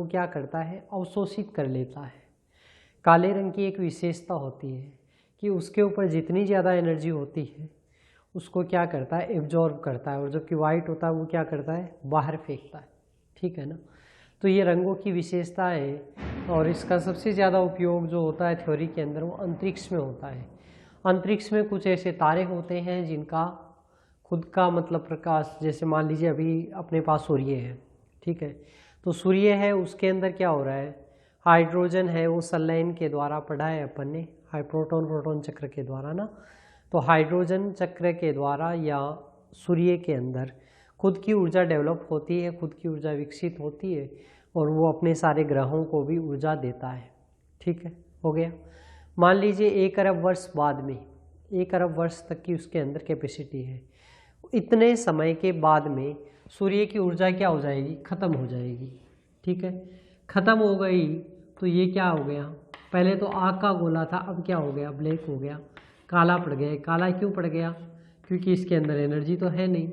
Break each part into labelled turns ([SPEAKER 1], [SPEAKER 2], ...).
[SPEAKER 1] को क्या करता है, अवशोषित कर लेता है। काले रंग की एक विशेषता होती है कि उसके ऊपर जितनी ज़्यादा एनर्जी होती है उसको क्या करता है, एब्जॉर्ब करता है, और जबकि वाइट होता है वो क्या करता है, बाहर फेंकता है। ठीक है ना। तो ये रंगों की विशेषता है, और इसका सबसे ज़्यादा उपयोग जो होता है थ्योरी के अंदर वो अंतरिक्ष में होता है। अंतरिक्ष में कुछ ऐसे तारे होते हैं जिनका खुद का मतलब प्रकाश, जैसे मान लीजिए अभी अपने पास सूर्य है, ठीक है, तो सूर्य है उसके अंदर क्या हो रहा है, हाइड्रोजन है, वो सनलाइन के द्वारा पढ़ा है अपन ने, प्रोटॉन प्रोटॉन चक्र के द्वारा ना। तो हाइड्रोजन चक्र के द्वारा या सूर्य के अंदर खुद की ऊर्जा डेवलप होती है, खुद की ऊर्जा विकसित होती है, और वो अपने सारे ग्रहों को भी ऊर्जा देता है। ठीक है, हो गया। मान लीजिए 1 अरब वर्ष बाद में, 1 अरब वर्ष तक की उसके अंदर कैपेसिटी है। इतने समय के बाद में सूर्य की ऊर्जा क्या हो जाएगी, ख़त्म हो जाएगी। ठीक है, ख़त्म हो गई तो ये क्या हो गया, पहले तो आग का गोला था, अब क्या हो गया, ब्लैक हो गया, काला पड़ गया। काला क्यों पड़ गया, क्योंकि इसके अंदर एनर्जी तो है नहीं।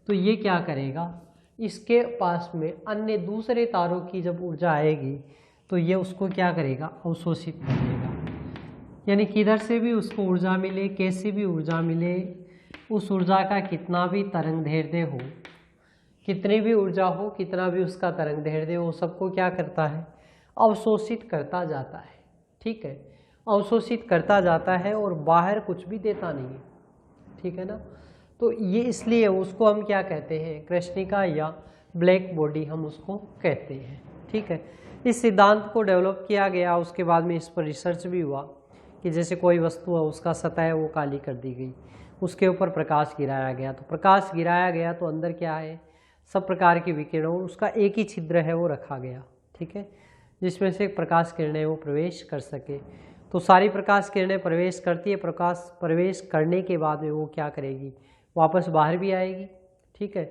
[SPEAKER 1] तो ये क्या करेगा, इसके पास में अन्य दूसरे तारों की जब ऊर्जा आएगी तो ये उसको क्या करेगा, अवशोषित कर देगा। यानी किधर से भी उसको ऊर्जा मिले, कैसी भी ऊर्जा मिले, उस ऊर्जा का कितना भी तरंग दैर्ध्य हो, कितनी भी ऊर्जा हो, कितना भी उसका तरंग दैर्ध्य हो, सबको क्या करता है, अवशोषित करता जाता है। ठीक है, अवशोषित करता जाता है और बाहर कुछ भी देता नहीं है। ठीक है ना। तो ये इसलिए उसको हम क्या कहते हैं, कृष्णिका या ब्लैक बॉडी हम उसको कहते हैं। ठीक है, इस सिद्धांत को डेवलप किया गया, उसके बाद में इस पर रिसर्च भी हुआ कि जैसे कोई वस्तु है उसका सतह वो काली कर दी गई, उसके ऊपर प्रकाश गिराया गया, तो प्रकाश गिराया गया तो अंदर क्या है, सब प्रकार की विकिरणों, उसका एक ही छिद्र है वो रखा गया। ठीक है, जिसमें से प्रकाश किरणें वो प्रवेश कर सके। तो सारी प्रकाश किरणें प्रवेश करती है, प्रकाश प्रवेश करने के बाद में वो क्या करेगी, वापस बाहर भी आएगी। ठीक है,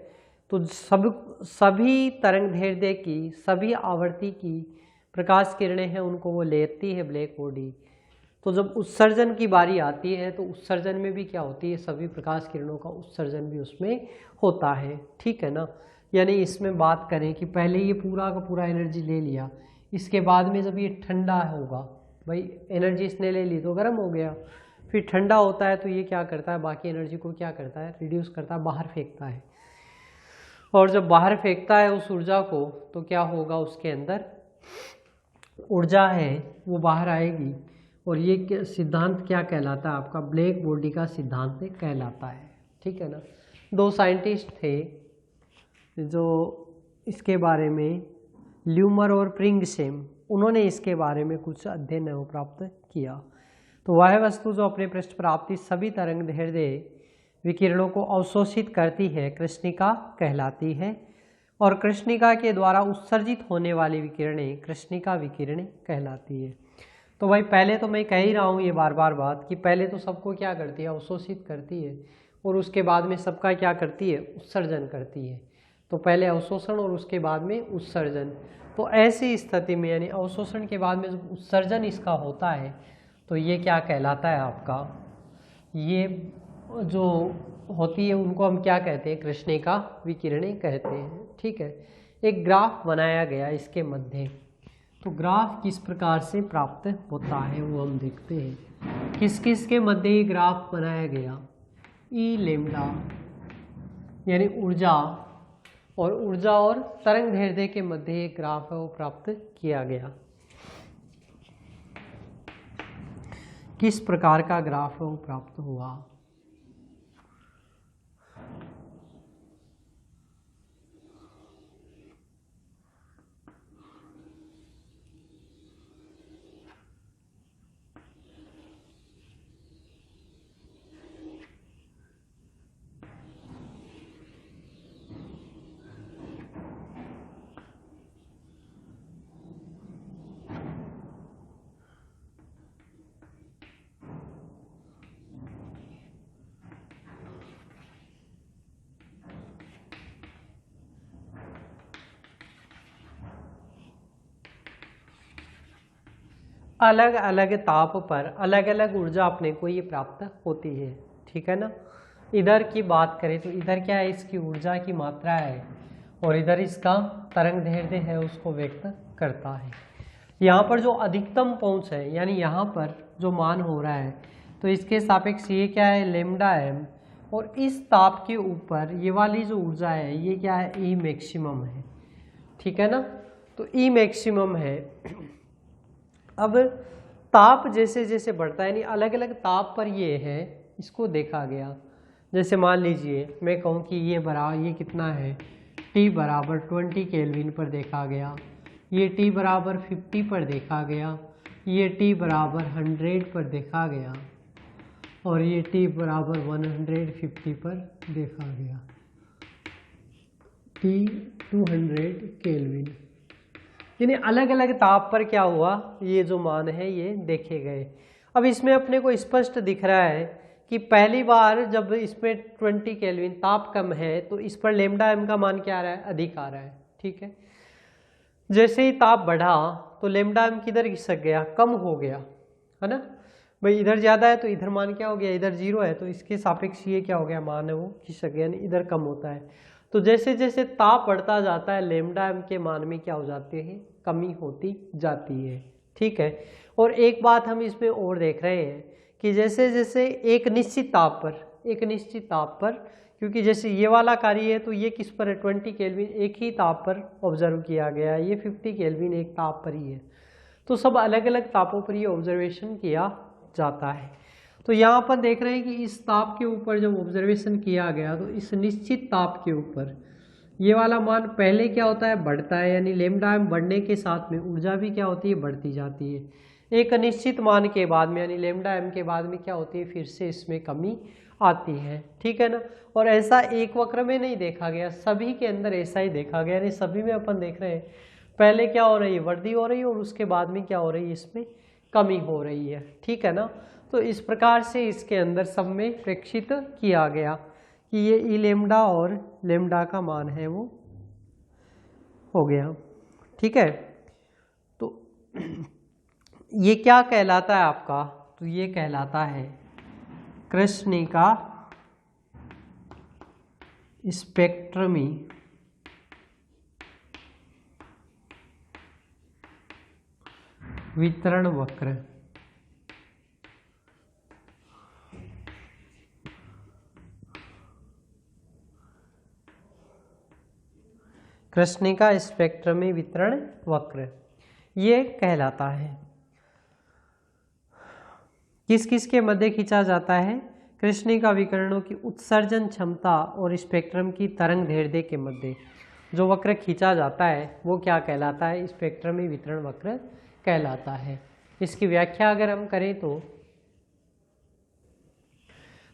[SPEAKER 1] तो सभी तरंग दैर्ध्य की, सभी आवर्ती की प्रकाश किरणें हैं उनको वो लेती है ब्लैक बॉडी। तो जब उत्सर्जन की बारी आती है तो उत्सर्जन में भी क्या होती है, सभी प्रकाश किरणों का उत्सर्जन भी उसमें होता है। ठीक है ना। यानी इसमें बात करें कि पहले ये पूरा का पूरा एनर्जी ले लिया, इसके बाद में जब ये ठंडा होगा, भाई एनर्जी इसने ले ली तो गर्म हो गया, फिर ठंडा होता है तो ये क्या करता है, बाकी एनर्जी को क्या करता है, रिड्यूस करता है, बाहर फेंकता है। और जब बाहर फेंकता है उस ऊर्जा को तो क्या होगा, उसके अंदर ऊर्जा है वो बाहर आएगी। और ये सिद्धांत क्या कहलाता है आपका, ब्लैक बॉडी का सिद्धांत कहलाता है। ठीक है ना। 2 साइंटिस्ट थे जो इसके बारे में, ल्यूमर और प्रिंगसेम, उन्होंने इसके बारे में कुछ अध्ययन प्राप्त किया। तो वह वस्तु जो अपने पृष्ठ पर आती सभी तरंग दैर्ध्य विकिरणों को अवशोषित करती है, कृष्णिका कहलाती है। और कृष्णिका के द्वारा उत्सर्जित होने वाली विकिरणें कृष्णिका विकिरणें कहलाती है। तो भाई पहले तो मैं कह ही रहा हूँ ये बार बार बात, कि पहले तो सबको क्या करती है, अवशोषित करती है, और उसके बाद में सबका क्या करती है, उत्सर्जन करती है। तो पहले अवशोषण और उसके बाद में उत्सर्जन। तो ऐसी स्थिति में यानी अवशोषण के बाद में जब उत्सर्जन इसका होता है तो ये क्या कहलाता है आपका, ये जो होती है उनको हम क्या कहते हैं, कृष्णिका विकिरणें कहते हैं। ठीक है, एक ग्राफ बनाया गया इसके मध्य। तो ग्राफ किस प्रकार से प्राप्त होता है वो हम देखते हैं। किस किस के मध्य ये ग्राफ बनाया गया, ई लेमडा यानी ऊर्जा और तरंग दैर्ध्य के मध्य एक ग्राफ है वो प्राप्त किया गया। किस प्रकार का ग्राफ है वो प्राप्त हुआ। अलग अलग ताप पर अलग अलग ऊर्जा अपने को ये प्राप्त होती है। ठीक है ना। इधर की बात करें तो इधर क्या है, इसकी ऊर्जा की मात्रा है, और इधर इसका तरंग दैर्ध्य है उसको व्यक्त करता है। यहाँ पर जो अधिकतम पहुँच है यानी यहाँ पर जो मान हो रहा है तो इसके सापेक्ष ये क्या है लेमडा एम, और इस ताप के ऊपर ये वाली जो ऊर्जा है ये क्या है ई मैक्सिमम है, ठीक है ना। तो ई मैक्सिमम है। अब ताप जैसे जैसे बढ़ता है यानी अलग अलग ताप पर ये है, इसको देखा गया। जैसे मान लीजिए मैं कहूँ कि ये कितना है T बराबर 20 केल्विन पर देखा गया, ये T बराबर 50 पर देखा गया, ये T बराबर 100 पर देखा गया, और ये T बराबर 150 पर देखा गया। T 200 केल्विन यानी अलग अलग ताप पर क्या हुआ, ये जो मान है ये देखे गए। अब इसमें अपने को स्पष्ट दिख रहा है कि पहली बार जब इसमें 20 केल्विन ताप कम है तो इस पर लेमडा एम का मान क्या आ रहा है, अधिक आ रहा है, ठीक है। जैसे ही ताप बढ़ा तो लेमडा एम किधर खिसक गया, कम हो गया, है ना भाई। इधर ज़्यादा है तो इधर मान क्या हो गया, इधर 0 है तो इसके सापेक्ष ये क्या हो गया, मान है वो खिसक गया, यानी इधर कम होता है। तो जैसे जैसे ताप बढ़ता जाता है लेमडा एम के मान में क्या हो जाती है, कमी होती जाती है, ठीक है। और एक बात हम इसमें और देख रहे हैं कि जैसे जैसे एक निश्चित ताप पर, क्योंकि जैसे ये वाला कार्य है तो ये किस पर है 20 केल्विन एक ही ताप पर ऑब्जर्व किया गया है, ये 50 केल्विन एक ताप पर ही है, तो सब अलग अलग तापों पर ये ऑब्जर्वेशन किया जाता है। तो यहाँ पर देख रहे हैं कि इस ताप के ऊपर जब ऑब्जर्वेशन किया गया तो इस निश्चित ताप के ऊपर ये वाला मान पहले क्या होता है, बढ़ता है, यानी लेमडा एम बढ़ने के साथ में ऊर्जा भी क्या होती है, बढ़ती जाती है। एक अनिश्चित मान के बाद में यानी लेमडा एम के बाद में क्या होती है, फिर से इसमें कमी आती है, ठीक है ना। और ऐसा एक वक्र में नहीं देखा गया, सभी के अंदर ऐसा ही देखा गया, यानी सभी में अपन देख रहे हैं पहले क्या हो रही है, वृद्धि हो रही है, और उसके बाद में क्या हो रही है, इसमें कमी हो रही है, ठीक है ना। तो इस प्रकार से इसके अंदर सब में प्रेक्षित किया गया कि ये ई लेमडा और लेमडा का मान है वो हो गया, ठीक है। तो ये क्या कहलाता है आपका, तो ये कहलाता है कृष्णिका स्पेक्ट्रमी वितरण वक्र। कृष्णिका स्पेक्ट्रमी वितरण वक्र ये कहलाता है। किस किस के मध्य खींचा जाता है, कृष्णिका विकिरणों की उत्सर्जन क्षमता और स्पेक्ट्रम की तरंग दैर्ध्य के मध्य जो वक्र खींचा जाता है वो क्या कहलाता है, स्पेक्ट्रमी वितरण वक्र कहलाता है। इसकी व्याख्या अगर हम करें तो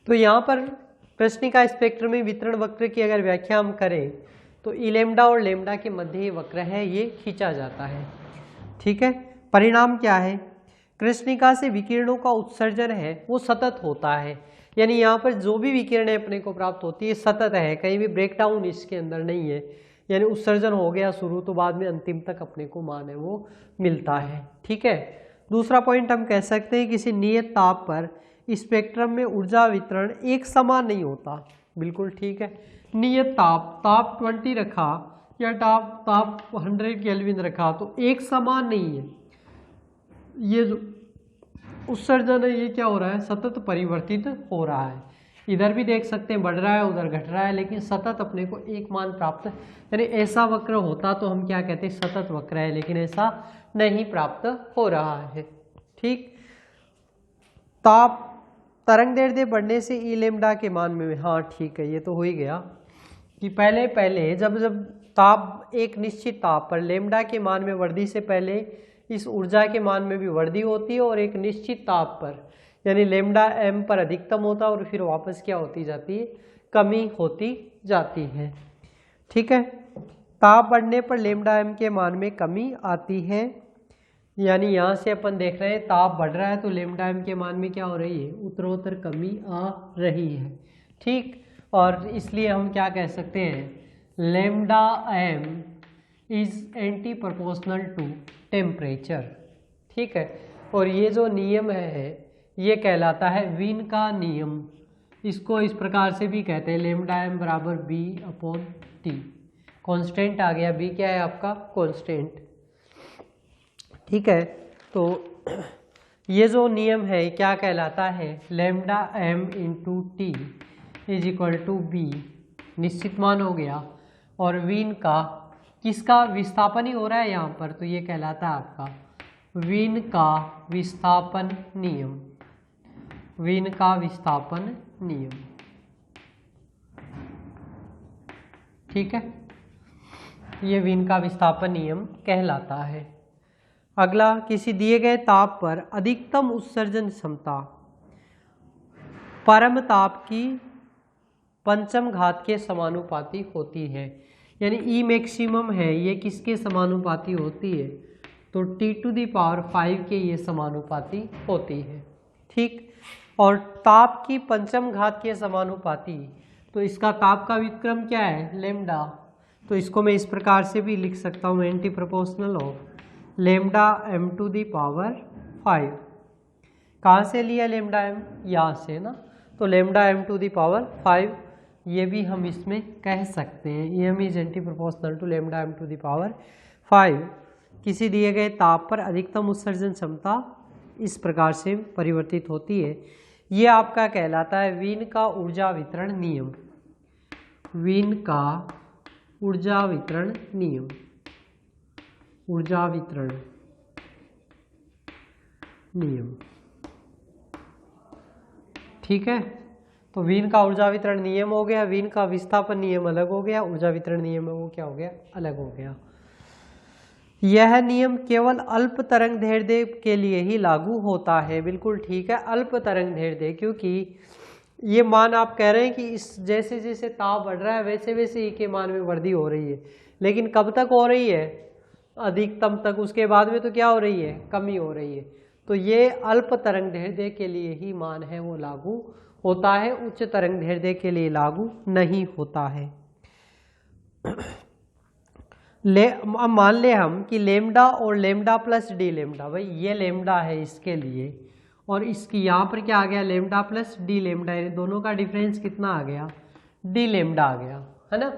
[SPEAKER 1] यहाँ पर कृष्णिका स्पेक्ट्रमी वितरण वक्र की अगर व्याख्या हम करें तो ई लेमडा और लेमडा के मध्य ये वक्र है, ये खींचा जाता है, ठीक है। परिणाम क्या है, कृष्णिका से विकिरणों का उत्सर्जन है वो सतत होता है, यानी यहाँ पर जो भी विकिरणें अपने को प्राप्त होती है सतत है, कहीं भी ब्रेकडाउन इसके अंदर नहीं है, यानी उत्सर्जन हो गया शुरू तो बाद में अंतिम तक अपने को मान है वो मिलता है, ठीक है। दूसरा पॉइंट हम कह सकते हैं किसी नियत ताप पर स्पेक्ट्रम में ऊर्जा वितरण एक समान नहीं होता, बिल्कुल ठीक है। नियत ताप 20 रखा या ताप 100 केल्विन रखा तो एक समान नहीं है, ये जो उत्सर्जन है ये क्या हो रहा है, सतत परिवर्तित हो रहा है। इधर भी देख सकते हैं बढ़ रहा है उधर घट रहा है, लेकिन सतत अपने को एक मान प्राप्त, यानी ऐसा वक्र होता तो हम क्या कहते हैं सतत वक्र है, लेकिन ऐसा नहीं प्राप्त हो रहा है, ठीक। ताप तरंग दैर्ध्य बढ़ने से ई लेमडा के मान में, हाँ ठीक है, ये तो हो ही गया कि पहले जब ताप एक निश्चित ताप पर लेमडा के मान में वृद्धि से पहले इस ऊर्जा के मान में भी वृद्धि होती है, और एक निश्चित ताप पर यानी लेमडा एम पर अधिकतम होता है और फिर वापस क्या होती जाती है, कमी होती जाती है, ठीक है। ताप बढ़ने पर लेमडा एम के मान में कमी आती है, यानी यहाँ से अपन देख रहे हैं ताप बढ़ रहा है तो लेमडा एम के मान में क्या हो रही है, उत्तरोत्तर कमी आ रही है, ठीक। और इसलिए हम क्या कह सकते हैं, lambda M is anti proportional to temperature, ठीक है। और ये जो नियम है ये कहलाता है वीन का नियम, इसको इस प्रकार से भी कहते हैं लेमडा एम बराबर B/T, कॉन्स्टेंट आ गया, B क्या है आपका, कॉन्स्टेंट। ठीक है, तो ये जो नियम है क्या कहलाता है, lambda M into T is equal to B, निश्चित मान हो गया, और वीन का किसका विस्थापन ही हो रहा है यहाँ पर, तो ये कहलाता है आपका वीन का विस्थापन नियम, वीन का विस्थापन नियम। ठीक है, ये वीन का विस्थापन नियम कहलाता है। अगला, किसी दिए गए ताप पर अधिकतम उत्सर्जन क्षमता परम ताप की पंचम घात के समानुपाती होती है, यानी ई मैक्सिमम है ये किसके समानुपाती होती है, तो T⁵ के ये समानुपाती होती है। ठीक, और ताप की पंचम घात के समानुपाती, तो इसका ताप का व्युत्क्रम क्या है, लैम्डा, तो इसको मैं इस प्रकार से भी लिख सकता हूँ, anti proportional of lambda m⁵ कहाँ से लिया लैम्डा m, यहाँ से ना, तो लैम्डा m⁵, ये भी हम इसमें कह सकते हैं, m is anti proportional to lambda m⁵। किसी दिए गए ताप पर अधिकतम उत्सर्जन क्षमता इस प्रकार से परिवर्तित होती है। ये आपका कहलाता है वीन का ऊर्जा वितरण नियम, वीन का ऊर्जा वितरण नियम, ऊर्जा वितरण नियम। ठीक है, तो वीन का ऊर्जा वितरण नियम हो गया, वीन का विस्थापन नियम अलग हो गया, ऊर्जा वितरण नियम है वो क्या हो गया, अलग हो गया। यह नियम केवल अल्प तरंग दैर्ध्य के लिए ही लागू होता है, बिल्कुल ठीक है, अल्प तरंग दैर्ध्य, क्योंकि ये मान आप कह रहे हैं कि इस जैसे जैसे ताप बढ़ रहा है वैसे वैसे ई के मान में वृद्धि हो रही है, लेकिन कब तक हो रही है, अधिकतम तक, उसके बाद में तो क्या हो रही है, कमी हो रही है। तो ये अल्प तरंग दैर्ध्य के लिए ही मान है वो लागू होता है, उच्च तरंग दैर्ध्य के लिए लागू नहीं होता है। अब मान ले हम कि लैम्डा और लैम्डा प्लस डी लैम्डा, भाई ये लैम्डा है इसके लिए, और इसकी यहाँ पर क्या आ गया, लैम्डा प्लस डी लैम्डा, दोनों का डिफरेंस कितना आ गया, डी लैम्डा आ गया, है ना।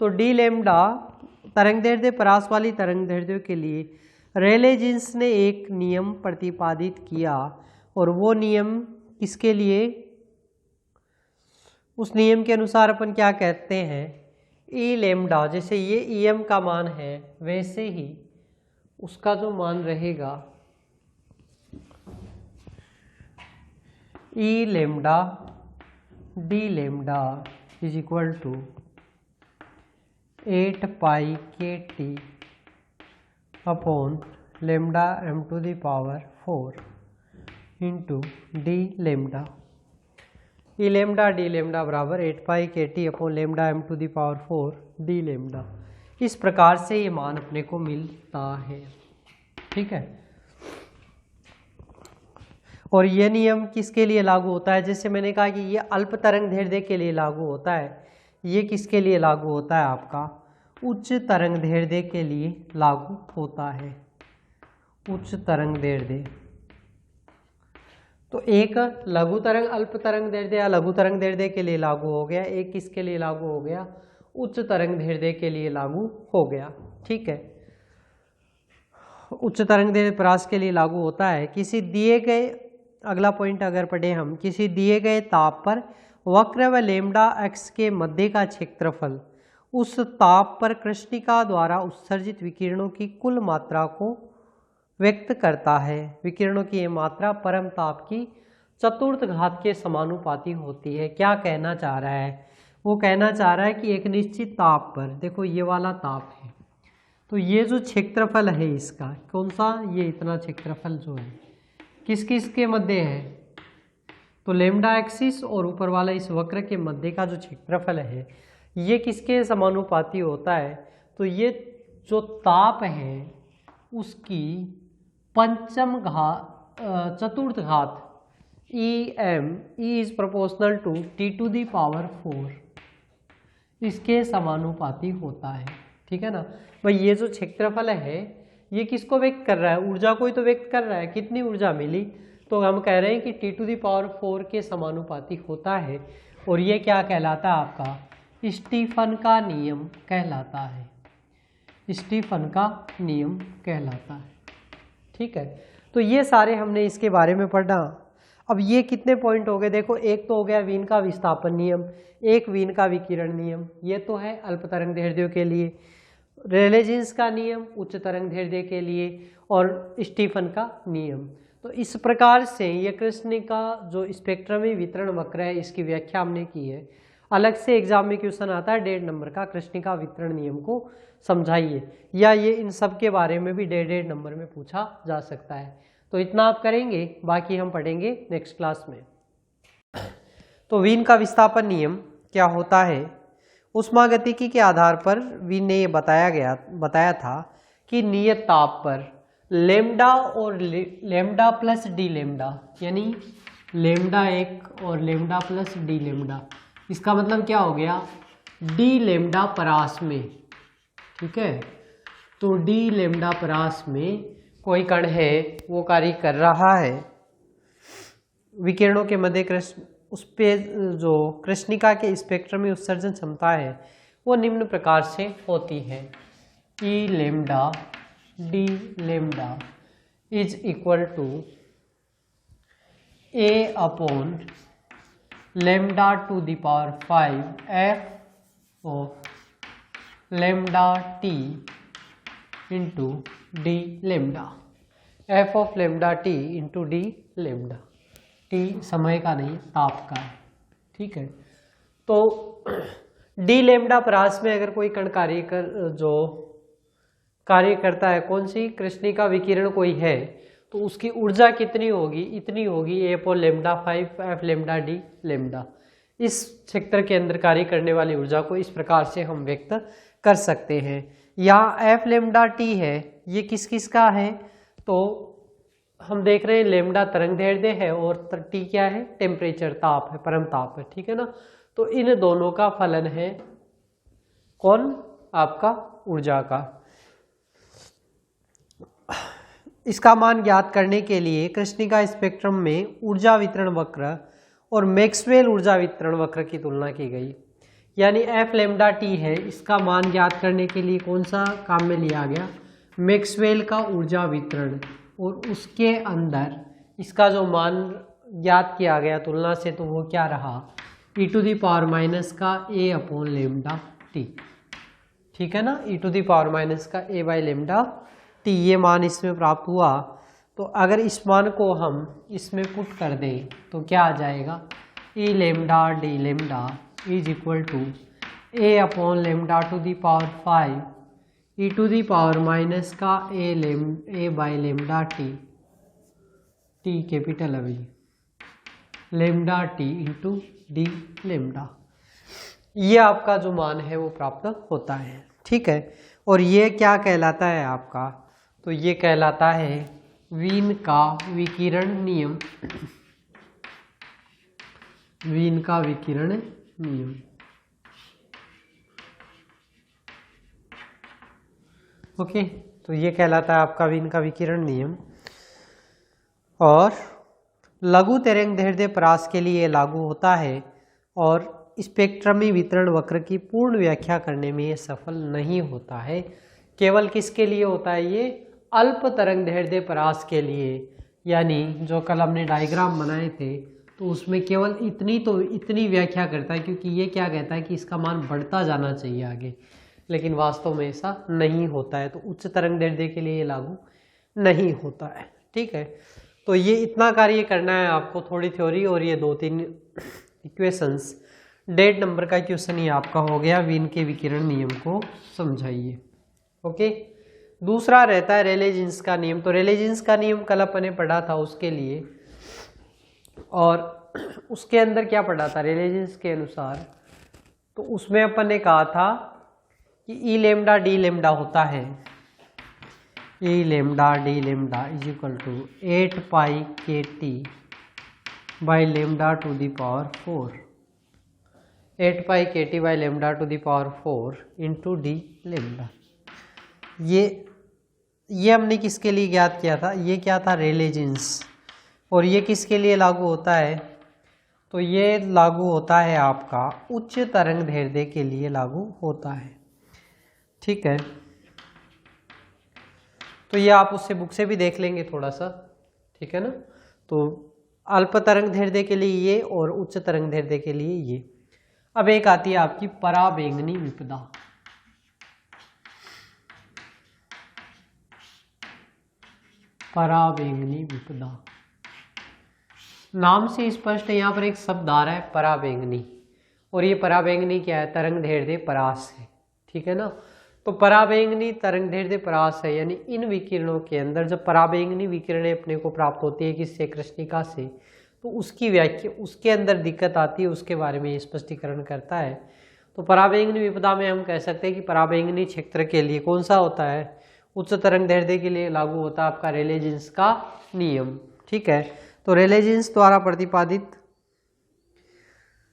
[SPEAKER 1] तो डी लैम्डा तरंग दैर्ध्य परास वाली तरंग दैर्ध्य के लिए रेले जीन्स ने एक नियम प्रतिपादित किया, और वो नियम किसके लिए, उस नियम के अनुसार अपन क्या कहते हैं, ई लैम्डा, जैसे ये EM का मान है वैसे ही उसका जो मान रहेगा E lambda D lambda is equal to 8 pi KT upon lambda m⁴ into D lambda, E lambda D lambda बराबर 8 pi KT upon lambda m⁴ D lambda. इस प्रकार से ये मान अपने को मिलता है। ठीक है, और ये नियम किसके लिए लागू होता है, जैसे मैंने कहा कि ये अल्प तरंग दैर्ध्य के लिए लागू होता है, ये किसके लिए लागू होता है, आपका उच्च तरंग दैर्ध्य के लिए लागू होता है, उच्च तरंग दैर्ध्य। तो एक लघु तरंग अल्प तरंग दैर्ध्य या लघु तरंग दैर्ध्य के लिए लागू हो गया, एक किसके लिए लागू हो गया, उच्च तरंग दैर्ध्य के लिए लागू हो गया। ठीक है, उच्च तरंग दैर्ध्य परास के लिए लागू होता है। किसी दिए गए, अगला पॉइंट अगर पढ़े हम, किसी दिए गए ताप पर वक्र व लैम्डा x के मध्य का क्षेत्रफल उस ताप पर कृष्णिका द्वारा उत्सर्जित विकिरणों की कुल मात्रा को व्यक्त करता है। विकिरणों की ये मात्रा परम ताप की चतुर्थ घात के समानुपाती होती है। क्या कहना चाह रहा है, वो कहना चाह रहा है कि एक निश्चित ताप पर, देखो ये वाला ताप है, तो ये जो क्षेत्रफल है इसका, कौन सा, ये इतना क्षेत्रफल जो है किस किस के मध्य है, तो लैम्डा एक्सिस और ऊपर वाला इस वक्र के मध्य का जो क्षेत्रफल है ये किसके समानुपाती होता है, तो ये जो ताप है उसकी पंचम घात, चतुर्थ घात, EM, E is proportional to T⁴, इसके समानुपाती होता है। ठीक है ना भाई, ये जो क्षेत्रफल है ये किसको व्यक्त कर रहा है, ऊर्जा को ही तो व्यक्त कर रहा है, कितनी ऊर्जा मिली, तो हम कह रहे हैं कि T⁴ के समानुपाती होता है, और ये क्या कहलाता है, आपका स्टीफन का नियम कहलाता है, स्टीफन का नियम कहलाता है। ठीक है, तो ये सारे हमने इसके बारे में पढ़ा। अब ये कितने पॉइंट हो गए देखो, एक तो हो गया वीन का विस्थापन नियम, एक वीन का विकिरण नियम, ये तो है अल्प तरंग दैर्ध्यों के लिए, रेले जीन्स का नियम उच्च तरंग दैर्ध्य के लिए, और स्टीफन का नियम। तो इस प्रकार से ये कृष्णिका जो स्पेक्ट्रमी वितरण वक्र है इसकी व्याख्या हमने की है। अलग से एग्जाम में क्वेश्चन आता है 1.5 नंबर का, कृष्णिका वितरण नियम को समझाइए, या ये इन सब के बारे में भी 1.5 नंबर में पूछा जा सकता है। तो इतना आप करेंगे, बाकी हम पढ़ेंगे नेक्स्ट क्लास में। तो वीन का विस्थापन नियम क्या होता है? ऊष्मागतिकी के आधार पर वीन ने ये बताया था कि नियत ताप पर लेमडा और लेमडा प्लस डी लेमडा, यानी लेमडा 1 और लेमडा प्लस डी लेमडा, इसका मतलब क्या हो गया, डी लेमडा परास में, ठीक है। तो डी लेमडा परास में कोई कण है वो कार्य कर रहा है, विकिरणों के मध्य उस पे जो कृष्णिका के स्पेक्ट्रम में उत्सर्जन क्षमता है वो निम्न प्रकार से होती है, E lambda D lambda is equal to A upon lambda to the power 5 F of lambda T into D lambda, F of lambda T into D lambda, T समय का नहीं ताप का है, ठीक है। तो डी लेमडा परास में अगर कोई कण कार्य करता है, कौन सी कृष्णिका विकिरण कोई है, तो उसकी ऊर्जा कितनी होगी, इतनी होगी A upon lambda 5 F lambda D lambda. इस क्षेत्र के अंदर कार्य करने वाली ऊर्जा को इस प्रकार से हम व्यक्त कर सकते हैं। यहाँ एफ लेमडा टी है, ये किस किस का है, तो हम देख रहे हैं लेमडा तरंग दैर्ध्य है और टी क्या है, टेम्परेचर ताप है, परम ताप है, ठीक है ना। तो इन दोनों का फलन है कौन, आपका ऊर्जा का। इसका मान ज्ञात करने के लिए कृष्णिका स्पेक्ट्रम में ऊर्जा वितरण वक्र और मैक्सवेल ऊर्जा वितरण वक्र की तुलना की गई। यानी एफ लेमडा टी है, इसका मान ज्ञात करने के लिए कौन सा काम में लिया गया, मैक्सवेल का ऊर्जा वितरण, और उसके अंदर इसका जो मान ज्ञात किया गया तुलना से, तो वो क्या रहा, ई टू दी पावर माइनस का ए अपॉन लेमडा टी, ठीक है ना, ई टू दी पावर माइनस का ए बाई लेमडा टी, ये मान इसमें प्राप्त हुआ। तो अगर इस मान को हम इसमें पुट कर दें तो क्या आ जाएगा, E lambda D lambda is equal to A upon lambda to the power 5 E to the power minus का A by lambda T, T capital अभी, lambda T into D lambda, ये आपका जो मान है वो प्राप्त होता है, ठीक है। और ये क्या कहलाता है आपका, तो ये कहलाता है वीन का विकिरण नियम, वीन का विकिरण नियम, ओके। तो ये कहलाता है आपका वीन का विकिरण नियम, और लघु तरंग दैर्ध्य परास के लिए लागू होता है, और स्पेक्ट्रमी वितरण वक्र की पूर्ण व्याख्या करने में ये सफल नहीं होता है। केवल किसके लिए होता है ये, अल्प तरंग दैर्ध्य परास के लिए। यानी जो कल हमने डायग्राम बनाए थे तो उसमें केवल इतनी व्याख्या करता है, क्योंकि ये क्या कहता है कि इसका मान बढ़ता जाना चाहिए आगे, लेकिन वास्तव में ऐसा नहीं होता है। तो उच्च तरंग दैर्ध्य के लिए ये लागू नहीं होता है, ठीक है। तो ये इतना कार्य करना है आपको, थोड़ी थ्योरी और ये 2-3 इक्वेशंस। 1.5 नंबर का क्वेश्चन ही आपका हो गया, वीन के विकिरण नियम को समझाइए, ओके। दूसरा रहता है रेले जीन्स का नियम। तो रेले जीन्स का नियम कल अपन ने पढ़ा था उसके लिए, और उसके अंदर क्या पढ़ा था रेले जीन्स के अनुसार, तो उसमें अपन ने कहा था कि ई लेमडा डी लेमडा होता है, E lambda D lambda is equal to 8 pi K T by lambda to the power 4, 8 pi K T by lambda to the power 4 into D lambda. ये हमने किसके लिए ज्ञात किया था, ये क्या था, रेले जीन्स। और ये किसके लिए लागू होता है, तो ये लागू होता है आपका उच्च तरंग दैर्ध्य के लिए लागू होता है, ठीक है। तो ये आप उससे बुक से भी देख लेंगे थोड़ा सा, ठीक है ना। तो अल्प तरंग दैर्ध्य के लिए ये और उच्च तरंग दैर्ध्य के लिए ये। अब एक आती है आपकी पराबैंगनी विपदा। पराबैंगनी विपदा, नाम से स्पष्ट है, यहाँ पर एक शब्द आ रहा है पराबैंगनी, और ये पराबैंगनी क्या है, तरंग दैर्ध्य परास है, ठीक है ना। तो पराबैंगनी तरंग दैर्ध्य परास है, यानी इन विकिरणों के अंदर जब पराबैंगनी विकिरणें अपने को प्राप्त होती है किससे, कृष्णिका से, तो उसकी व्याख्या, उसके अंदर दिक्कत आती है, उसके बारे में स्पष्टीकरण करता है। तो पराबैंगनी विपदा में हम कह सकते हैं कि पराबैंगनी क्षेत्र के लिए कौन सा होता है, उच्च तरंग दैर्ध्य के लिए लागू होता है आपका रेले जीन्स का नियम, ठीक है। तो रेले जीन्स द्वारा प्रतिपादित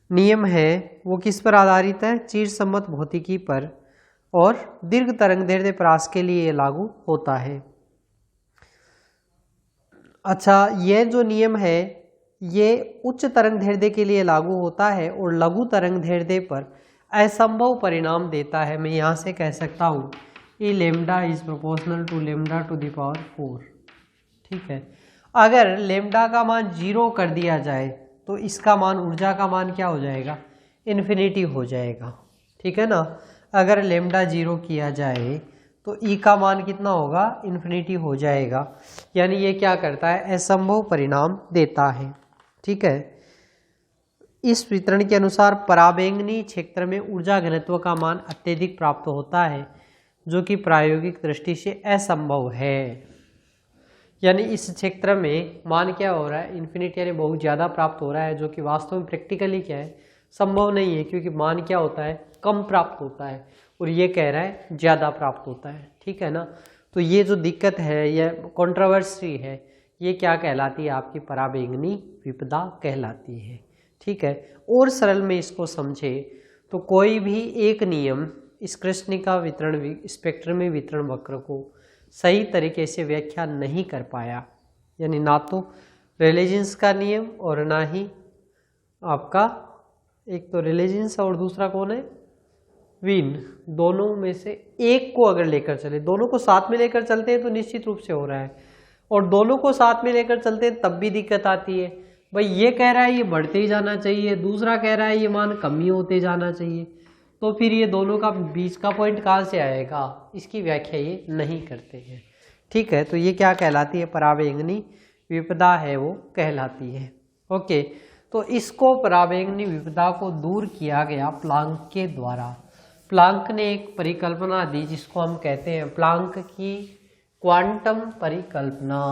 [SPEAKER 1] नियम है वो किस पर आधारित है, चिरसम्मत भौतिकी पर, और दीर्घ तरंग दैर्ध्य परास के लिए ये लागू होता है। अच्छा, ये जो नियम है ये उच्च तरंग दैर्ध्य के लिए लागू होता है और लघु तरंग दैर्ध्य पर असंभव परिणाम देता है। मैं यहाँ से कह सकता हूँ E lambda is proportional to lambda to the power 4, ठीक है। अगर लेमडा का मान 0 कर दिया जाए तो इसका मान, ऊर्जा का मान क्या हो जाएगा, इन्फिनिटी हो जाएगा, ठीक है ना। अगर लेमडा 0 किया जाए तो ई का मान कितना होगा, इन्फिनिटी हो जाएगा, यानी ये क्या करता है, असंभव परिणाम देता है, ठीक है। इस वितरण के अनुसार पराबैंगनी क्षेत्र में ऊर्जा घनत्व का मान अत्यधिक प्राप्त होता है, जो कि प्रायोगिक दृष्टि से असंभव है। यानी इस क्षेत्र में मान क्या हो रहा है, इन्फिनिटी, यानी बहुत ज़्यादा प्राप्त हो रहा है, जो कि वास्तव में प्रैक्टिकली क्या है, संभव नहीं है, क्योंकि मान क्या होता है, कम प्राप्त होता है, और ये कह रहा है ज़्यादा प्राप्त होता है, ठीक है ना। तो ये जो दिक्कत है, यह कंट्रोवर्सी है, ये क्या कहलाती है, आपकी पराबैंगनी विपदा कहलाती है, ठीक है। और सरल में इसको समझे तो कोई भी एक नियम इस कृष्णिका वितरण स्पेक्ट्रम में वितरण वक्र को सही तरीके से व्याख्या नहीं कर पाया, यानी ना तो रेले जीन्स का नियम और ना ही आपका, एक तो रेले जीन्स और दूसरा कौन है, वीन, दोनों में से एक को अगर लेकर चले, दोनों को साथ में लेकर चलते हैं तो निश्चित रूप से हो रहा है, और दोनों को साथ में लेकर चलते हैं तब भी दिक्कत आती है। भाई ये कह रहा है ये बढ़ते ही जाना चाहिए, दूसरा कह रहा है ये मान कम ही होते जाना चाहिए, तो फिर ये दोनों का बीच का पॉइंट कहाँ से आएगा, इसकी व्याख्या ये नहीं करते हैं, ठीक है। तो ये क्या कहलाती है, पराबैंगनी विपदा है वो कहलाती है, ओके। तो इसको पराबैंगनी विपदा को दूर किया गया प्लांक के द्वारा। प्लांक ने एक परिकल्पना दी जिसको हम कहते हैं प्लांक की क्वांटम परिकल्पना।